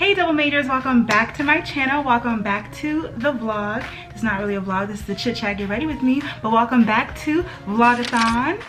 Hey double majors, welcome back to my channel. Welcome back to the vlog. It's not really a vlog, this is the chit chat, get ready with me, but welcome back to Vlogathon.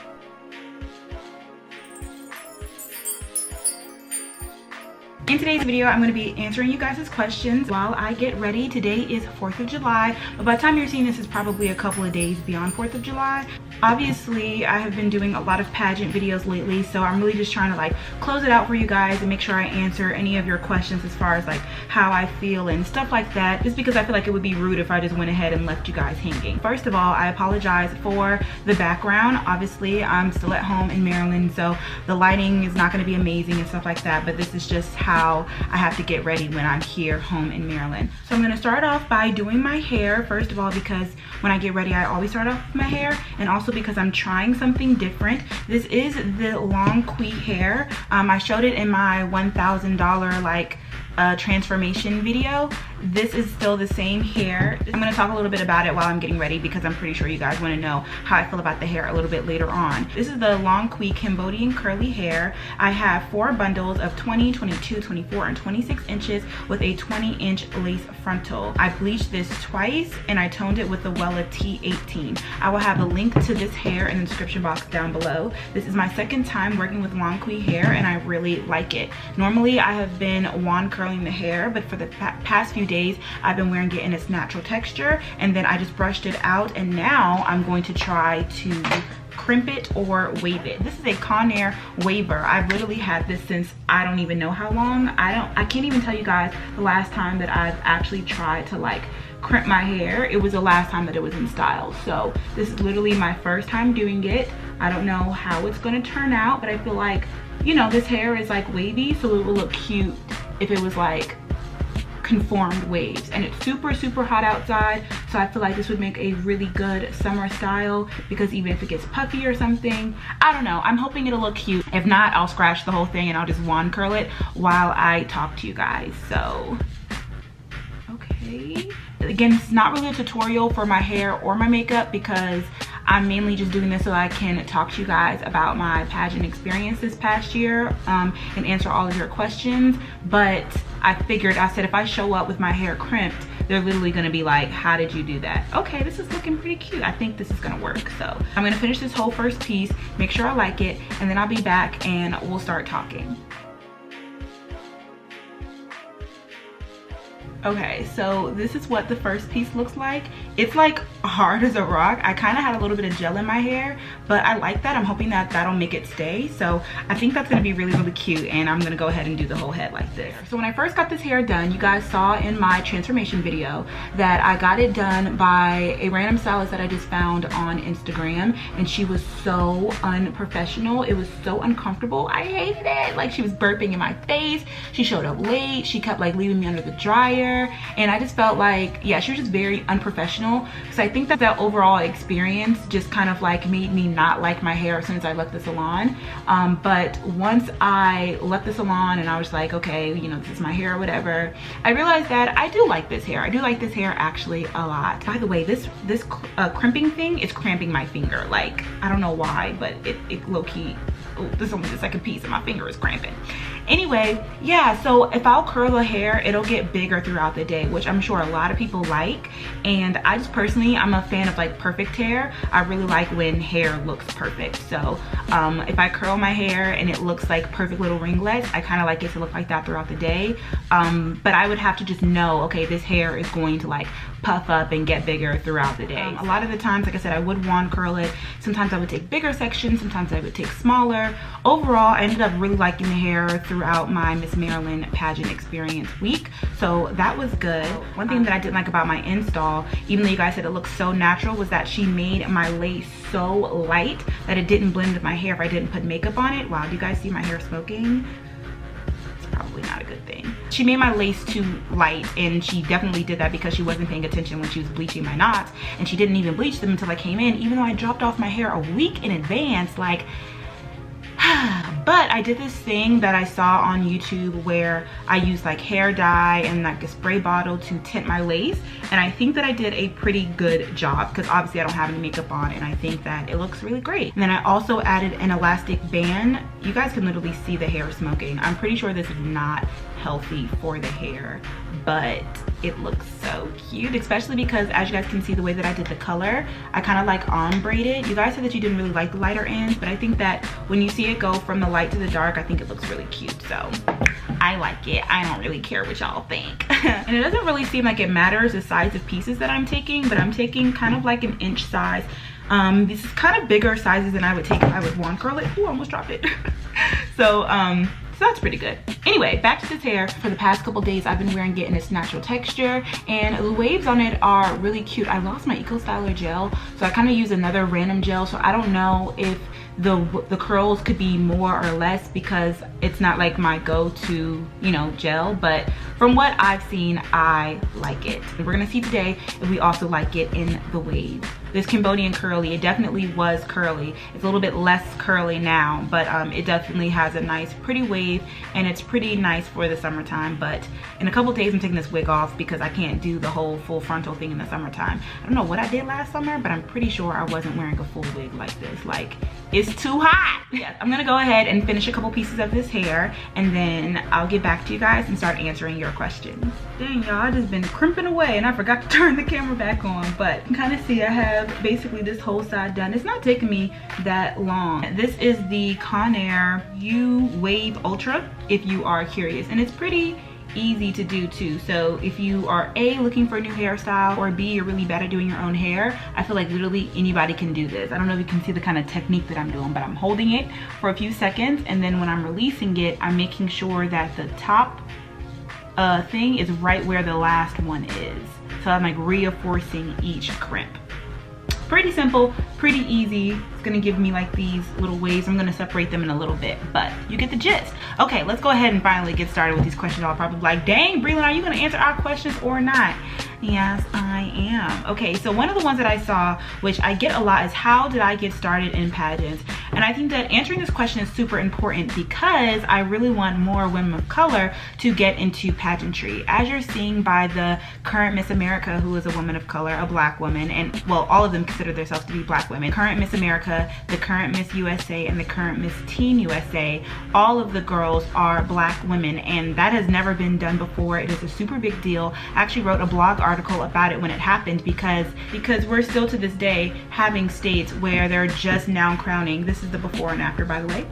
In today's video, I'm going to be answering you guys' questions while I get ready. Today is 4th of July, but by the time you're seeing this, it's probably a couple of days beyond 4th of July. Obviously, I have been doing a lot of pageant videos lately, so I'm really just trying to like close it out for you guys and make sure I answer any of your questions as far as like how I feel and stuff like that, just because I feel like it would be rude if I just went ahead and left you guys hanging. First of all, I apologize for the background. Obviously, I'm still at home in Maryland, so the lighting is not going to be amazing and stuff like that, but this is just how I have to get ready when I'm here home in Maryland. So I'm going to start off by doing my hair, first of all, because when I get ready I always start off with my hair, and also because I'm trying something different. This is the LONGQI hair. I showed it in my $1,000 like transformation video. This is still the same hair. I'm going to talk a little bit about it while I'm getting ready because I'm pretty sure you guys want to know how I feel about the hair a little bit later on. This is the LONGQI Cambodian curly hair. I have 4 bundles of 20, 22, 24, and 26 inches with a 20-inch lace frontal. I bleached this twice and I toned it with the Wella T18. I will have a link to this hair in the description box down below. This is my second time working with LONGQI hair and I really like it. Normally I have been wand curling the hair, but for the past few days I've been wearing it in its natural texture, and then I just brushed it out, and now I'm going to try to crimp it or wave it. This is a Conair waver. I've literally had this since I don't even know how long. I can't even tell you guys the last time that I've actually tried to like crimp my hair. It was the last time that it was in style. So this is literally my first time doing it. I don't know how it's going to turn out, but I feel like, you know, this hair is like wavy, so it will look cute if it was like conformed waves. And it's super hot outside, so I feel like this would make a really good summer style, because even if it gets puffy or something, I don't know, I'm hoping it'll look cute. If not, I'll scratch the whole thing and I'll just wand curl it while I talk to you guys. So okay, again, it's not really a tutorial for my hair or my makeup because I'm mainly just doing this so I can talk to you guys about my pageant experience this past year and answer all of your questions. But I said if I show up with my hair crimped, they're literally gonna be like, how did you do that? Okay, this is looking pretty cute. I think this is gonna work. So I'm gonna finish this whole first piece, make sure I like it, and then I'll be back and we'll start talking. Okay, so this is what the first piece looks like. It's like hard as a rock. I kind of had a little bit of gel in my hair, but I like that. I'm hoping that that'll make it stay. So I think that's gonna be really cute, and I'm gonna go ahead and do the whole head like this. So when I first got this hair done, you guys saw in my transformation video that I got it done by a random stylist that I just found on Instagram, and she was so unprofessional. It was so uncomfortable. I hated it. Like, she was burping in my face. She showed up late. She kept like leaving me under the dryer. And I just felt like, yeah, she was just very unprofessional. So I think that that overall experience just kind of like made me not like my hair as soon as I left the salon. But once I left the salon and I was like, okay, you know, this is my hair or whatever, I realized that I do like this hair. I do like this hair actually a lot. By the way, this crimping thing is cramping my finger. Like, I don't know why, but it low-key, oh, this is only the second piece and my finger is cramping. Anyway, yeah, so if I'll curl a hair, it'll get bigger throughout the day, which I'm sure a lot of people like. And I just personally, I'm a fan of like perfect hair. I really like when hair looks perfect. So if I curl my hair and it looks like perfect little ringlets, I kind of like it to look like that throughout the day. But I would have to just know, okay, this hair is going to like puff up and get bigger throughout the day. A lot of the times, like I said, I would wand curl it. Sometimes I would take bigger sections, sometimes I would take smaller. Overall, I ended up really liking the hair throughout my Miss Maryland pageant experience week, so that was good. One thing that I didn't like about my install, even though you guys said it looks so natural, was that she made my lace so light that it didn't blend with my hair if I didn't put makeup on it. Wow, do you guys see my hair smoking? Probably not a good thing. She made my lace too light, and she definitely did that because she wasn't paying attention when she was bleaching my knots, and she didn't even bleach them until I came in, even though I dropped off my hair a week in advance. Like, but I did this thing that I saw on YouTube where I used like hair dye and like a spray bottle to tint my lace, and I think that I did a pretty good job because obviously I don't have any makeup on, and I think that it looks really great. And then I also added an elastic band. You guys can literally see the hair smoking. I'm pretty sure this is not healthy for the hair, but it looks so cute, especially because as you guys can see the way that I did the color, I kind of like ombre-ed it. You guys said that you didn't really like the lighter ends, but I think that when you see it go from the light to the dark, I think it looks really cute. So I like it. I don't really care what y'all think. And it doesn't really seem like it matters the size of pieces that I'm taking, but I'm taking kind of like an inch size. This is kind of bigger sizes than I would take if I would wand curl it. Ooh, I almost dropped it. So that's pretty good. Anyway, back to this hair. For the past couple days, I've been wearing it in its natural texture, and the waves on it are really cute. I lost my Eco Styler gel, so I kind of used another random gel, so I don't know if the curls could be more or less because it's not like my go-to, you know, gel, but from what I've seen, I like it. And we're gonna see today if we also like it in the wave. This Cambodian curly, it definitely was curly. It's a little bit less curly now, but it definitely has a nice pretty wave, and it's pretty nice for the summertime. But in a couple days I'm taking this wig off because I can't do the whole full frontal thing in the summertime. I don't know what I did last summer, but I'm pretty sure I wasn't wearing a full wig like this. Like, it's too hot. Yes, I'm gonna go ahead and finish a couple pieces of this hair, and then I'll get back to you guys and start answering your questions. Dang, y'all, I just been crimping away and I forgot to turn the camera back on, but you can kind of see I have basically this whole side done. It's not taking me that long. This is the Conair U Wave Ultra, if you are curious, and it's pretty easy to do too. So if you are A, looking for a new hairstyle, or B, you're really bad at doing your own hair, I feel like literally anybody can do this. I don't know if you can see the kind of technique that I'm doing, but I'm holding it for a few seconds, and then when I'm releasing it, I'm making sure that the top thing is right where the last one is. So I'm like reinforcing each crimp. Pretty simple, pretty easy. It's gonna give me like these little waves. I'm gonna separate them in a little bit, but you get the gist. Okay, let's go ahead and finally get started with these questions. I'll probably be like, dang, Brelynn, are you gonna answer our questions or not? Yes, I am. Okay, so one of the ones that I saw, which I get a lot, is how did I get started in pageants? And I think that answering this question is super important because I really want more women of color to get into pageantry. As you're seeing by the current Miss America, who is a woman of color, a black woman, and well, all of them consider themselves to be black women. Current Miss America, the current Miss USA, and the current Miss Teen USA, all of the girls are black women, and that has never been done before. It is a super big deal. I actually wrote a blog article about it when it happened because we're still to this day having states where they're just now crowning. This is the before and after, by the way.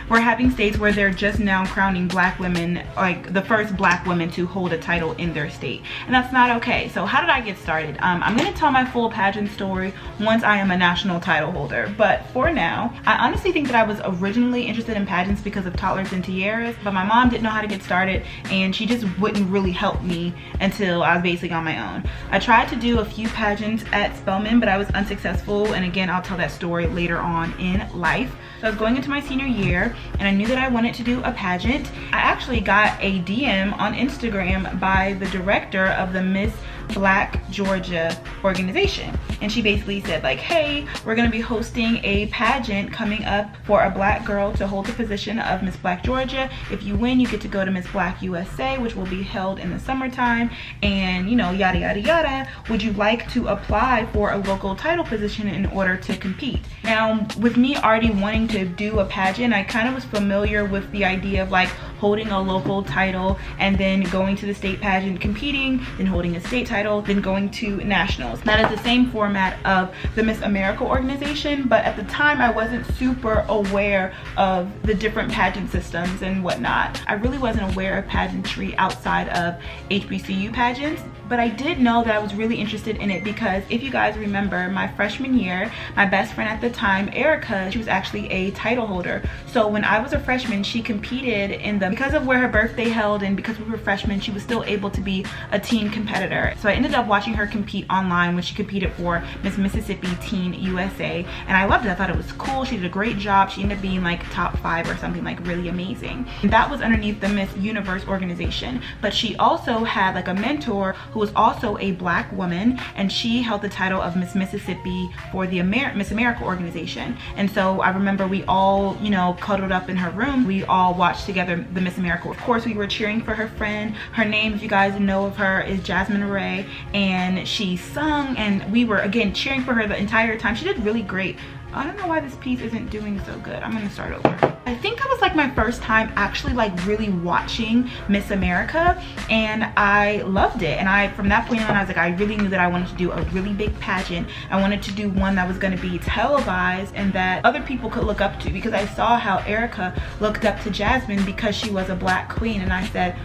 We're having states where they're just now crowning black women, like the first black women to hold a title in their state, and that's not okay. So how did I get started? I'm gonna tell my full pageant story once I am a national title holder, but for now, I honestly think that I was originally interested in pageants because of toddlers and tiaras, but my mom didn't know how to get started, and she just wouldn't really help me until I was basically on my own. I tried to do a few pageants at Spelman, but I was unsuccessful, and again, I'll tell that story later on in life. So I was going into my senior year, and I knew that I wanted to do a pageant. I actually got a DM on Instagram by the director of the Miss Black Georgia organization, and she basically said like, hey, we're gonna be hosting a pageant coming up for a black girl to hold the position of Miss Black Georgia. If you win, you get to go to Miss Black USA, which will be held in the summertime, and you know, yada yada yada. Would you like to apply for a local title position in order to compete? Now, with me already wanting to do a pageant, I kind of was familiar with the idea of like holding a local title and then going to the state pageant, competing, then holding a state title, then going to nationals. That is the same format of the Miss America organization, but at the time I wasn't super aware of the different pageant systems and whatnot. I really wasn't aware of pageantry outside of HBCU pageants, but I did know that I was really interested in it because if you guys remember my freshman year, my best friend at the time, Erica, she was actually a title holder. So when I was a freshman, she competed in the, because of where her birthday held and because we were freshmen, she was still able to be a teen competitor. So I ended up watching her compete online when she competed for Miss Mississippi Teen USA, and I loved it. I thought it was cool. She did a great job. She ended up being like top 5 or something, like really amazing. And that was underneath the Miss Universe organization, but she also had like a mentor who who was also a black woman, and she held the title of Miss Mississippi for the Miss America organization. And so I remember we all, you know, cuddled up in her room. We all watched together the Miss America. Of course, we were cheering for her friend. Her name, if you guys know of her, is Jasmine Ray, and she sung, and we were again cheering for her the entire time. She did really great. I don't know why this piece isn't doing so good. I'm gonna start over. I think that was like my first time actually like really watching Miss America, and I loved it. And from that point on, I was like, I really knew that I wanted to do a really big pageant. I wanted to do one that was gonna be televised and that other people could look up to, because I saw how Erica looked up to Jasmine because she was a black queen, and I said,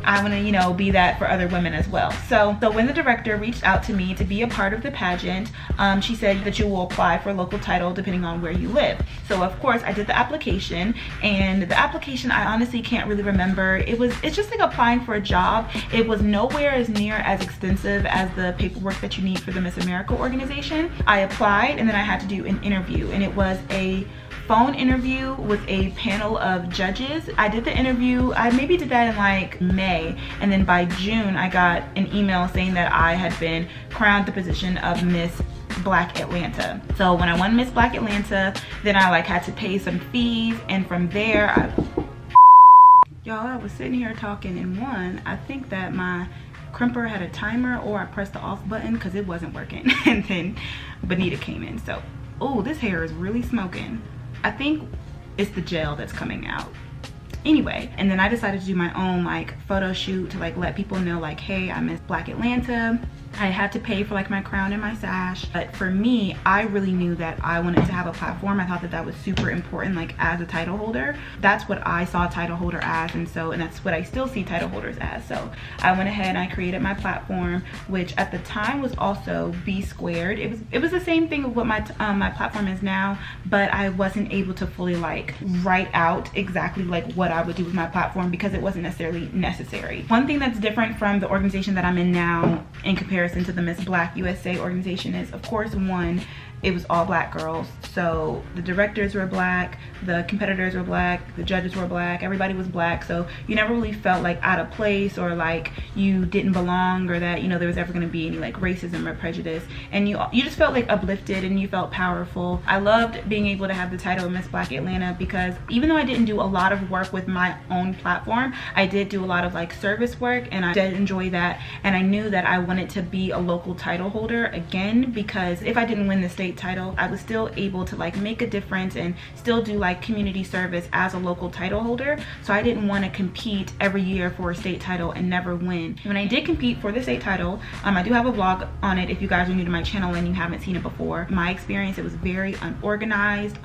I want to, you know, be that for other women as well. So when the director reached out to me to be a part of the pageant, she said that you will apply for a local title depending on where you live. So of course I did the application, and the application, I honestly can't really remember. It's just like applying for a job. It was nowhere as near as extensive as the paperwork that you need for the Miss America organization. I applied, and then I had to do an interview, and it was a phone interview with a panel of judges. I did the interview, I maybe did that in like May, and then by June I got an email saying that I had been crowned the position of Miss Black Atlanta. So when I won Miss Black Atlanta, then I like had to pay some fees, and from there y'all, I was sitting here talking, and I think that my crimper had a timer, or I pressed the off button because it wasn't working. And then Bonita came in. So, oh, this hair is really smoking. I think it's the gel that's coming out. Anyway, and then I decided to do my own like photo shoot to like let people know like, hey, I'm Miss Black Atlanta. I had to pay for like my crown and my sash, but for me, I really knew that I wanted to have a platform. I thought that that was super important, like as a title holder. That's what I saw title holder as, and that's what I still see title holders as. So I went ahead and I created my platform, which at the time was also B squared. It was the same thing of what my platform is now, but I wasn't able to fully like write out exactly like what I would do with my platform because it wasn't necessarily necessary. One thing that's different from the organization that I'm in now in comparison to the Miss Black USA organization is, of course, one, it was all black girls. So the directors were black, the competitors were black, the judges were black, everybody was black. So you never really felt like out of place or like you didn't belong, or that, you know, there was ever going to be any like racism or prejudice. And you just felt like uplifted, and you felt powerful. I loved being able to have the title of Miss Black Atlanta because even though I didn't do a lot of work with my own platform, I did do a lot of like service work, and I did enjoy that. And I knew that I wanted to be a local title holder again, because if I didn't win the state title, I was still able to like make a difference and still do like community service as a local title holder. So I didn't want to compete every year for a state title and never win. When I did compete for the state title, I do have a vlog on it if you guys are new to my channel and you haven't seen it before. My experience, it was very unorganized.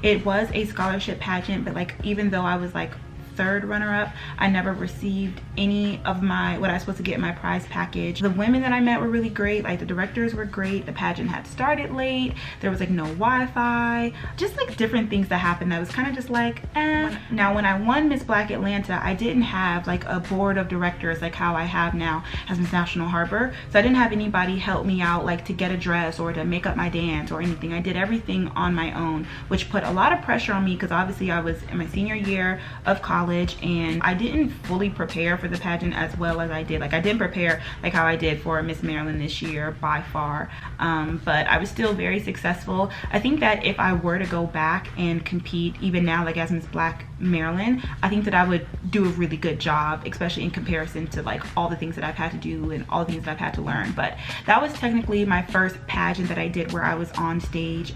It was a scholarship pageant, but like even though I was like third runner-up, I never received any of what I was supposed to get in my prize package. The women that I met were really great. Like the directors were great. The pageant had started late. There was like no Wi-Fi. Just like different things that happened that was kind of just like, eh. Now when I won Miss Black Atlanta, I didn't have like a board of directors like how I have now as Miss National Harbor. So I didn't have anybody help me out like to get a dress or to make up my dance or anything. I did everything on my own, which put a lot of pressure on me because obviously I was in my senior year of college, and I didn't fully prepare for the pageant as well as I did. Like I didn't prepare like how I did for Miss Maryland this year by far, but I was still very successful. I think that if I were to go back and compete even now like as Miss Black Maryland, I think that I would do a really good job, especially in comparison to like all the things that I've had to do and all the things that I've had to learn. But that was technically my first pageant that I did where I was on stage.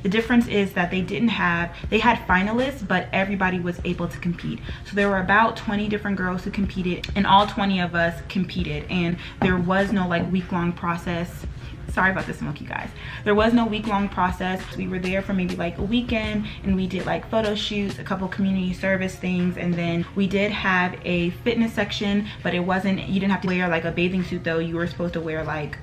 The difference is that they had finalists, but everybody was able to compete. So there were about 20 different girls who competed, and all 20 of us competed, and there was no like week-long process. Sorry about the smoke, you guys. There was no week-long process. We were there for maybe like a weekend, and we did like photo shoots, a couple community service things, and then we did have a fitness section, but it wasn't, you didn't have to wear like a bathing suit though. You were supposed to wear like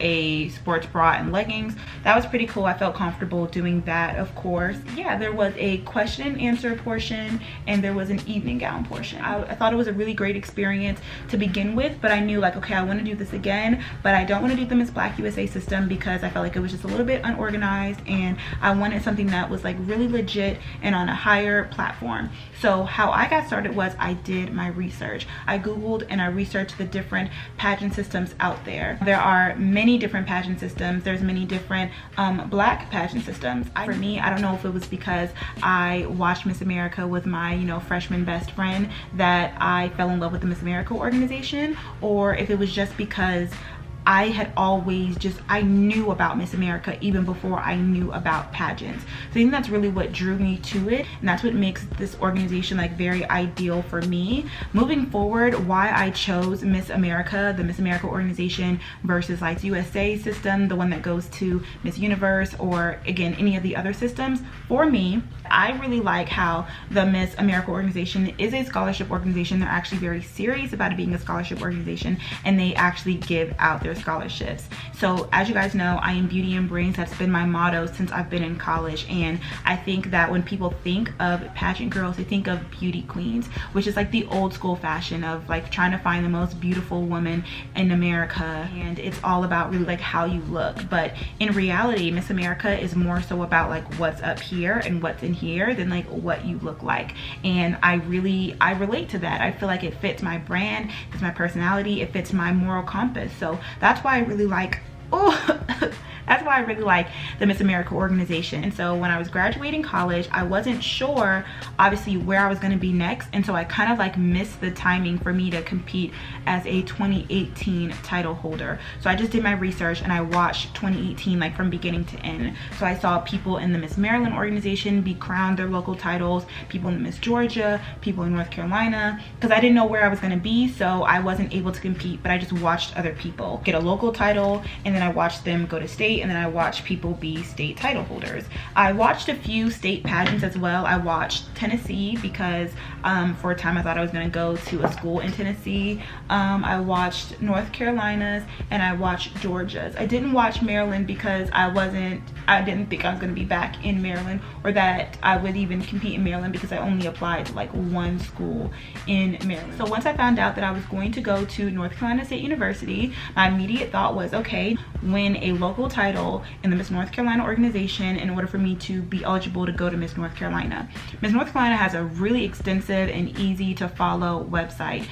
a sports bra and leggings. That was pretty cool. I felt comfortable doing that, of course. Yeah, there was a question and answer portion, and there was an evening gown portion. I thought it was a really great experience to begin with, but I knew like, okay, I want to do this again, but I don't want to do the Miss Black USA system because I felt like it was just a little bit unorganized, and I wanted something that was like really legit and on a higher platform. So how I got started was I did my research. I Googled and I researched the different pageant systems out there. There are many different pageant systems. There's many different Black pageant systems. For me, I don't know if it was because I watched Miss America with my, you know, freshman best friend that I fell in love with the Miss America organization, or if it was just because I had always I knew about Miss America even before I knew about pageants. So I think that's really what drew me to it, and that's what makes this organization like very ideal for me. Moving forward, why I chose Miss America, the Miss America organization, versus like USA system, the one that goes to Miss Universe, or again, any of the other systems. For me, I really like how the Miss America organization is a scholarship organization. They're actually very serious about it being a scholarship organization, and they actually give out their scholarships. So as you guys know, I am beauty and brains. That's been my motto since I've been in college, and I think that when people think of pageant girls, they think of beauty queens, which is like the old school fashion of like trying to find the most beautiful woman in America, and it's all about really like how you look. But in reality, Miss America is more so about like what's up here and what's in here than like what you look like. And I relate to that. I feel like it fits my brand, it fits my personality, it fits my moral compass. So that's why I really like that's why I really like the Miss America organization. And so when I was graduating college, I wasn't sure obviously where I was going to be next, and so I kind of like missed the timing for me to compete as a 2018 title holder. So I just did my research and I watched 2018 like from beginning to end. So I saw people in the Miss Maryland organization be crowned their local titles, people in Miss Georgia, people in North Carolina, because I didn't know where I was going to be, so I wasn't able to compete, but I just watched other people get a local title, and then I watched them go to state, and then I watched people be state title holders. I watched a few state pageants as well. I watched Tennessee because for a time I thought I was going to go to a school in Tennessee. I watched North Carolina's, and I watched Georgia's. I didn't watch Maryland because I didn't think I was going to be back in Maryland, or that I would even compete in Maryland, because I only applied to like one school in Maryland. So once I found out that I was going to go to North Carolina State University, my immediate thought was, okay, win a local title in the Miss North Carolina organization in order for me to be eligible to go to Miss North Carolina. Miss North Carolina has a really extensive and easy to follow website.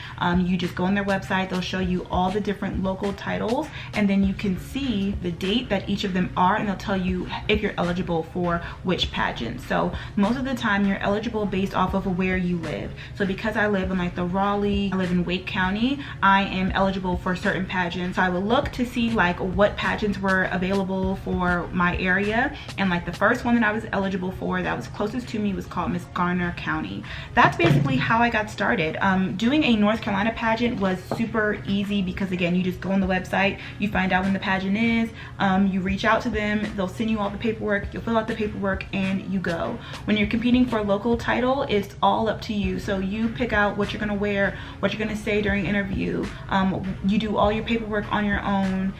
You just go on their website, they'll show you all the different local titles, and then you can see the date that each of them are, and they'll tell you if you're eligible for which pageant. So most of the time you're eligible based off of where you live. So because I live in like the Raleigh, I live in Wake County, I am eligible for certain pageants. So I would look to see like what pageants were available for my area, and like the first one that I was eligible for that was closest to me was called Miss Garner County. That's basically how I got started. Doing a North Carolina pageant was super easy because again, you just go on the website, you find out when the pageant is, you reach out to them, they'll send you all the paperwork, you'll fill out the paperwork, and you go. When you're competing for a local title, it's all up to you. So you pick out what you're gonna wear, what you're gonna say during interview. You do all your paperwork on your own.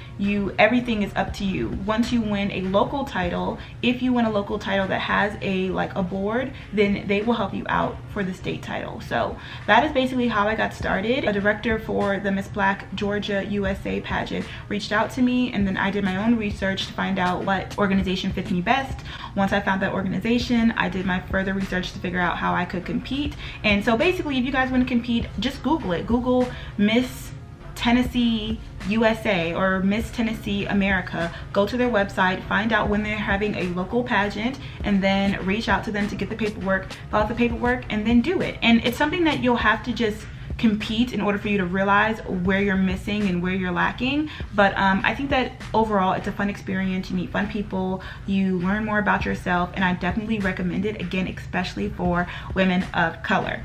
Everything is up to you. Once you win a local title, if you win a local title that has a board, then they will help you out for the state title. So that is basically how I got started. A director for the Miss Black Georgia USA pageant reached out to me, and then I did my own research to find out what organization fits me best. Once I found that organization, I did my further research to figure out how I could compete. And so basically, if you guys want to compete, just Google it. Google Miss Tennessee USA or Miss Tennessee America. Go to their website, find out when they're having a local pageant, and then reach out to them to get the paperwork, fill out the paperwork, and then do it. And it's something that you'll have to just compete in order for you to realize where you're missing and where you're lacking. But I think that overall it's a fun experience. You meet fun people, you learn more about yourself, and I definitely recommend it, again, especially for women of color.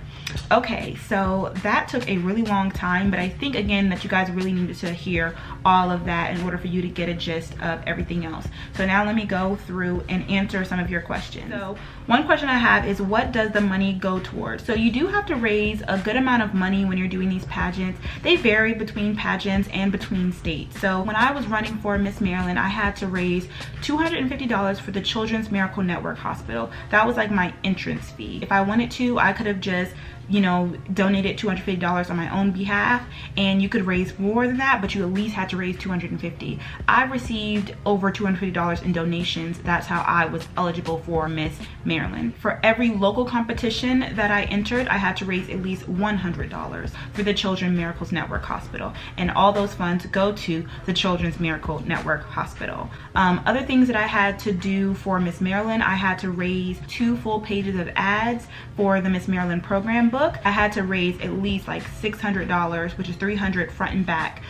Okay, so that took a really long time, but I think again that you guys really needed to hear all of that in order for you to get a gist of everything else. So now let me go through and answer some of your questions. So one question I have is, what does the money go towards? So you do have to raise a good amount of money money when you're doing these pageants. They vary between pageants and between states. So when I was running for Miss Maryland, I had to raise $250 for the Children's Miracle Network Hospital. That was like my entrance fee. If I wanted to, I could have just, you know, donated $250 on my own behalf, and you could raise more than that, but you at least had to raise $250. I received over $250 in donations. That's how I was eligible for Miss Maryland. For every local competition that I entered, I had to raise at least $100 for the Children's Miracles Network Hospital, and all those funds go to the Children's Miracle Network Hospital. Other things that I had to do for Miss Maryland, I had to raise 2 full pages of ads for the Miss Maryland program book. I had to raise at least like $600, which is $300 front and back,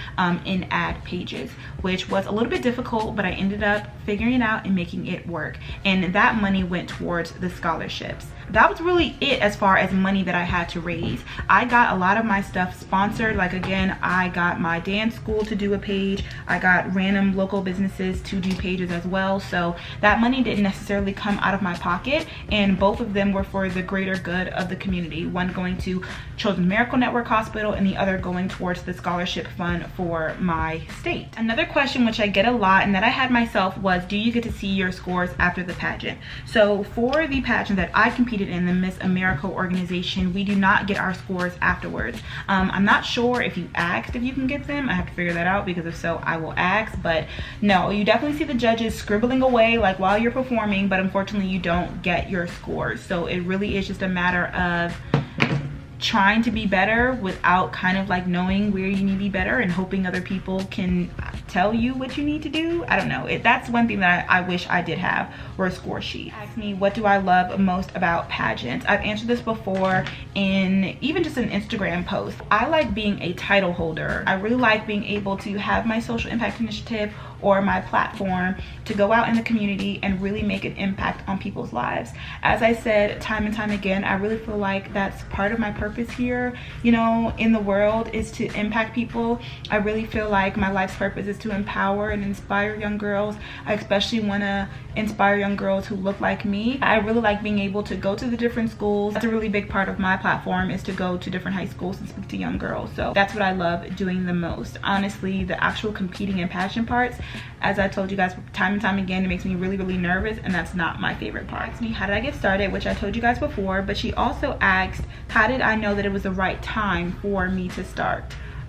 in ad pages, which was a little bit difficult, but I ended up figuring it out and making it work. And that money went towards the scholarships. That was really it as far as money that I had to raise. I got a lot of my stuff sponsored. Like, again, I got my dance school to do a page. I got random local businesses to do pages as well. So that money didn't necessarily come out of my pocket, and both of them were for the greater good of the community. One going to Children's Miracle Network Hospital and the other going towards the scholarship fund for my state. Another question which I get a lot and that I had myself was, do you get to see your scores after the pageant? So for the pageant that I competed in, the Miss America organization, we do not get our scores afterwards. I'm not sure if you asked if you can get them. I have to figure that out, because if so, I will ask. But no, you definitely see the judges scribbling away like while you're performing, but unfortunately you don't get your scores. So it really is just a matter of trying to be better without kind of like knowing where you need to be better and hoping other people can tell you what you need to do. I don't know. That's one thing that I wish I did have, or a score sheet. Ask me, what do I love most about pageants? I've answered this before in even just an Instagram post. I like being a title holder. I really like being able to have my social impact initiative or my platform to go out in the community and really make an impact on people's lives. As I said time and time again, I really feel like that's part of my purpose here, you know, in the world, is to impact people. I really feel like my life's purpose is to empower and inspire young girls. I especially want to inspire young girls who look like me. I really like being able to go to the different schools. That's a really big part of my platform, is to go to different high schools and speak to young girls. So that's what I love doing the most. Honestly, the actual competing and passion parts, as I told you guys time and time again, it makes me really, really nervous, and that's not my favorite part. Asked me, how did I get started, which I told you guys before, but she also asked, how did I know that it was the right time for me to start?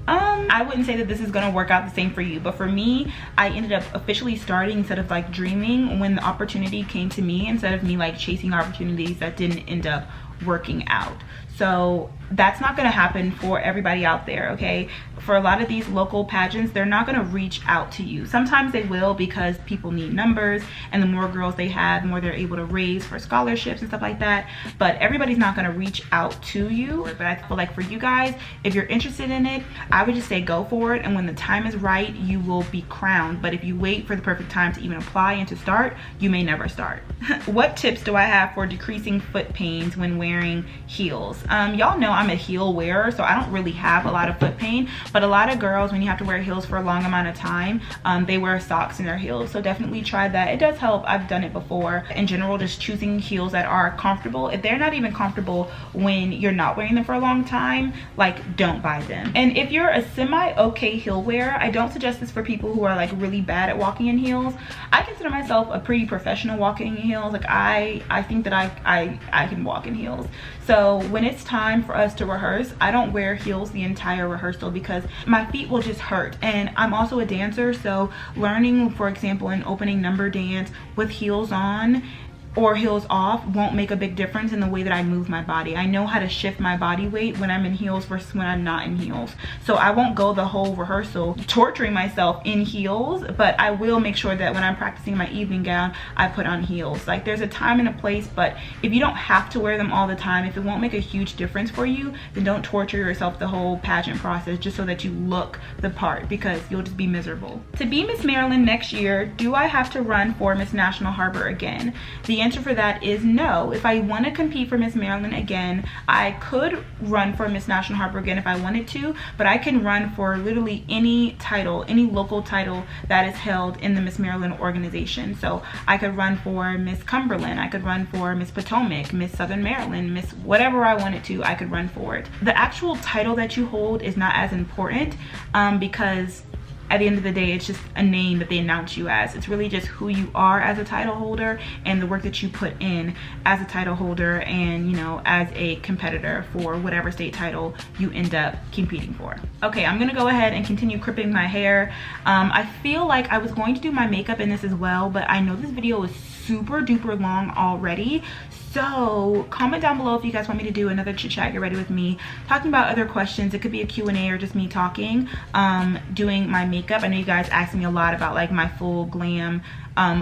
I wouldn't say that this is gonna work out the same for you, but for me, I ended up officially starting instead of like dreaming when the opportunity came to me, instead of me like chasing opportunities that didn't end up working out. So that's not going to happen for everybody out there, okay? For a lot of these local pageants, they're not going to reach out to you. Sometimes they will, because people need numbers, and the more girls they have, the more they're able to raise for scholarships and stuff like that. But everybody's not going to reach out to you. But I feel like for you guys, if you're interested in it, I would just say go for it, and when the time is right, you will be crowned. But if you wait for the perfect time to even apply and to start, you may never start. What tips do I have for decreasing foot pains when wearing heels? Y'all know I'm a heel wearer, so I don't really have a lot of foot pain, but a lot of girls, when you have to wear heels for a long amount of time, they wear socks in their heels. So definitely try that. It does help. I've done it before. In general, just choosing heels that are comfortable. If they're not even comfortable when you're not wearing them for a long time, like, don't buy them. And if you're a semi-okay heel wearer, I don't suggest this for people who are like really bad at walking in heels. I consider myself a pretty professional walking in heels. Like, I think that I can walk in heels. So when it's time for us to rehearse, I don't wear heels the entire rehearsal, because my feet will just hurt. And I'm also a dancer, so learning, for example, an opening number dance with heels on or heels off won't make a big difference in the way that I move my body. I know how to shift my body weight when I'm in heels versus when I'm not in heels. So I won't go the whole rehearsal torturing myself in heels, but I will make sure that when I'm practicing my evening gown, I put on heels. Like, there's a time and a place, but if you don't have to wear them all the time, if it won't make a huge difference for you, then don't torture yourself the whole pageant process just so that you look the part, because you'll just be miserable. To be Miss Maryland next year, do I have to run for Miss National Harbor again? The answer for that is no. If I want to compete for Miss Maryland again, I could run for Miss National Harbor again if I wanted to, but I can run for literally any title, any local title that is held in the Miss Maryland organization. So I could run for Miss Cumberland, I could run for Miss Potomac, Miss Southern Maryland, Miss whatever I wanted to, I could run for it. The actual title that you hold is not as important because at the end of the day, it's just a name that they announce you as. It's really just who you are as a title holder and the work that you put in as a title holder and, you know, as a competitor for whatever state title you end up competing for. Okay, I'm gonna go ahead and continue crimping my hair. I feel like I was going to do my makeup in this as well, but I know this video is super duper long already. So comment down below if you guys want me to do another chit chat, get ready with me, talking about other questions. It could be a Q&A or just me talking, doing my makeup. I know you guys asked me a lot about like my full glam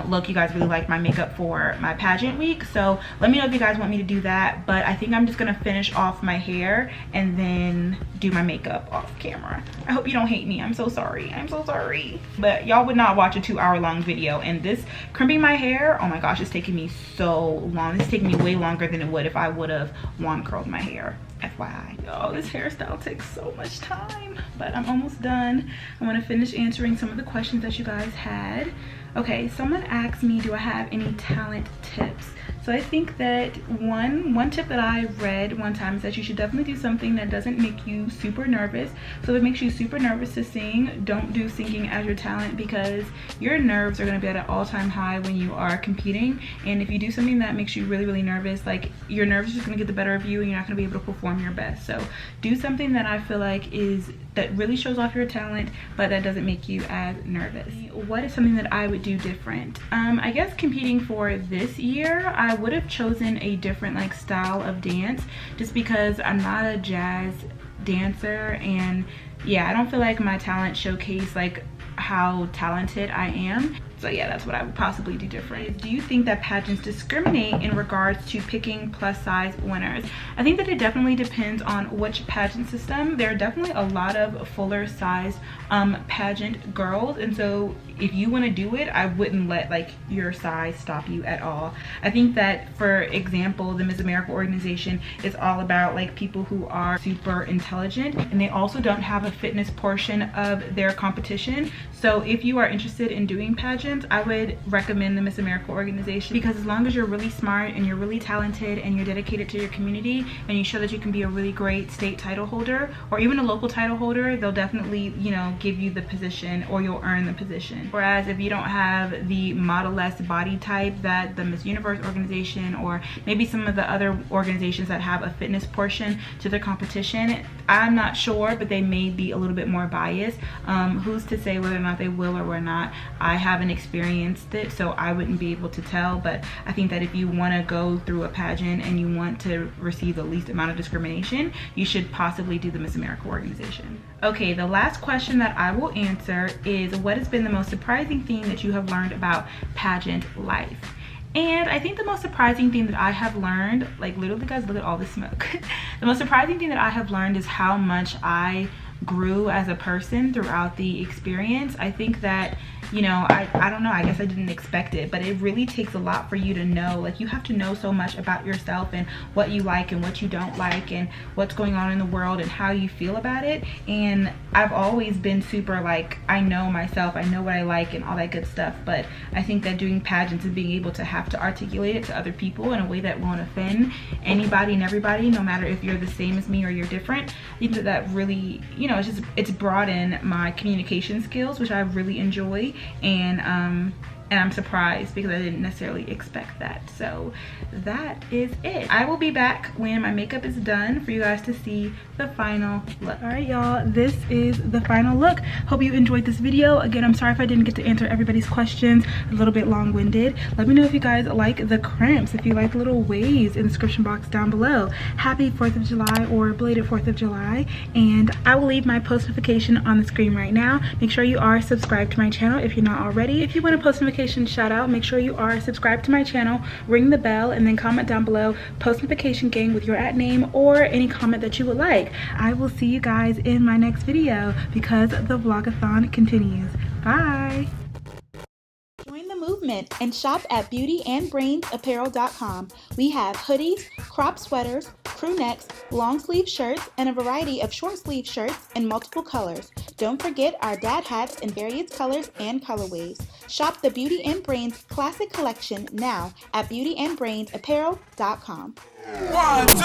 look. You guys really liked my makeup for my pageant week, so let me know if you guys want me to do that. But I think I'm just gonna finish off my hair and then do my makeup off camera. I hope you don't hate me. I'm so sorry. I'm so sorry. But y'all would not watch a 2-hour-long video, and this crimping my hair, oh my gosh, it's taking me so long. It's taking me way longer than it would if I would have wand curled my hair. FYI. Oh, this hairstyle takes so much time, but I'm almost done. I want to finish answering some of the questions that you guys had. Okay, someone asked me, do I have any talent tips? So I think that one tip that I read one time is that you should definitely do something that doesn't make you super nervous. So if it makes you super nervous to sing, don't do singing as your talent, because your nerves are going to be at an all-time high when you are competing. And if you do something that makes you really, really nervous, like your nerves are just going to get the better of you and you're not going to be able to perform your best. So do something that I feel like that really shows off your talent, but that doesn't make you as nervous. What is something that I would do different? I guess competing for this year, I would have chosen a different like style of dance, just because I'm not a jazz dancer, and yeah, I don't feel like my talent showcased like how talented I am. So yeah, that's what I would possibly do different. Do you think that pageants discriminate in regards to picking plus size winners? I think that it definitely depends on which pageant system. There are definitely a lot of fuller size pageant girls, and so if you want to do it, I wouldn't let like your size stop you at all. I think that, for example, the Miss America organization is all about like people who are super intelligent, and they also don't have a fitness portion of their competition. So if you are interested in doing pageants, I would recommend the Miss America organization, because as long as you're really smart and you're really talented and you're dedicated to your community and you show that you can be a really great state title holder or even a local title holder, they'll definitely, you know, give you the position, or you'll earn the position. Whereas if you don't have the model-less body type that the Miss Universe organization or maybe some of the other organizations that have a fitness portion to their competition, I'm not sure, but they may be a little bit more biased. Who's to say whether or not they will or will not? I haven't experienced it, so I wouldn't be able to tell. But I think that if you want to go through a pageant and you want to receive the least amount of discrimination, you should possibly do the Miss America organization. Okay, the last question that I will answer is, what has been the most surprising thing that you have learned about pageant life? And I think the most surprising thing that I have learned, like literally guys, look at all this smoke. The most surprising thing that I have learned is how much I grew as a person throughout the experience. I think that, you know, I don't know, I guess I didn't expect it, but it really takes a lot for you to know. Like, you have to know so much about yourself and what you like and what you don't like and what's going on in the world and how you feel about it. And I've always been super like, I know myself, I know what I like and all that good stuff. But I think that doing pageants and being able to have to articulate it to other people in a way that won't offend anybody and everybody, no matter if you're the same as me or you're different, I think that really, you know, it's broadened my communication skills, which I really enjoy. And I'm surprised because I didn't necessarily expect that. So that is it. I will be back when my makeup is done for you guys to see the final look. All right, y'all, this is the final look. Hope you enjoyed this video. Again, I'm sorry if I didn't get to answer everybody's questions, a little bit long-winded. Let me know if you guys like the crimps, if you like the little waves in the description box down below. Happy 4th of July or belated 4th of July. And I will leave my post notification on the screen right now. Make sure you are subscribed to my channel if you're not already. If you want a post notification shout out, make sure you are subscribed to my channel, ring the bell, and then comment down below post notification gang with your @name or any comment that you would like. I will see you guys in my next video because the vlogathon continues. Bye. Join the movement. improvement and shop at beautyandbrainsapparel.com. We have hoodies, crop sweaters, crew necks, long sleeve shirts, and a variety of short sleeve shirts in multiple colors. Don't forget our dad hats in various colors and colorways. Shop the Beauty and Brains Classic Collection now at beautyandbrainsapparel.com. 1, 2, 3,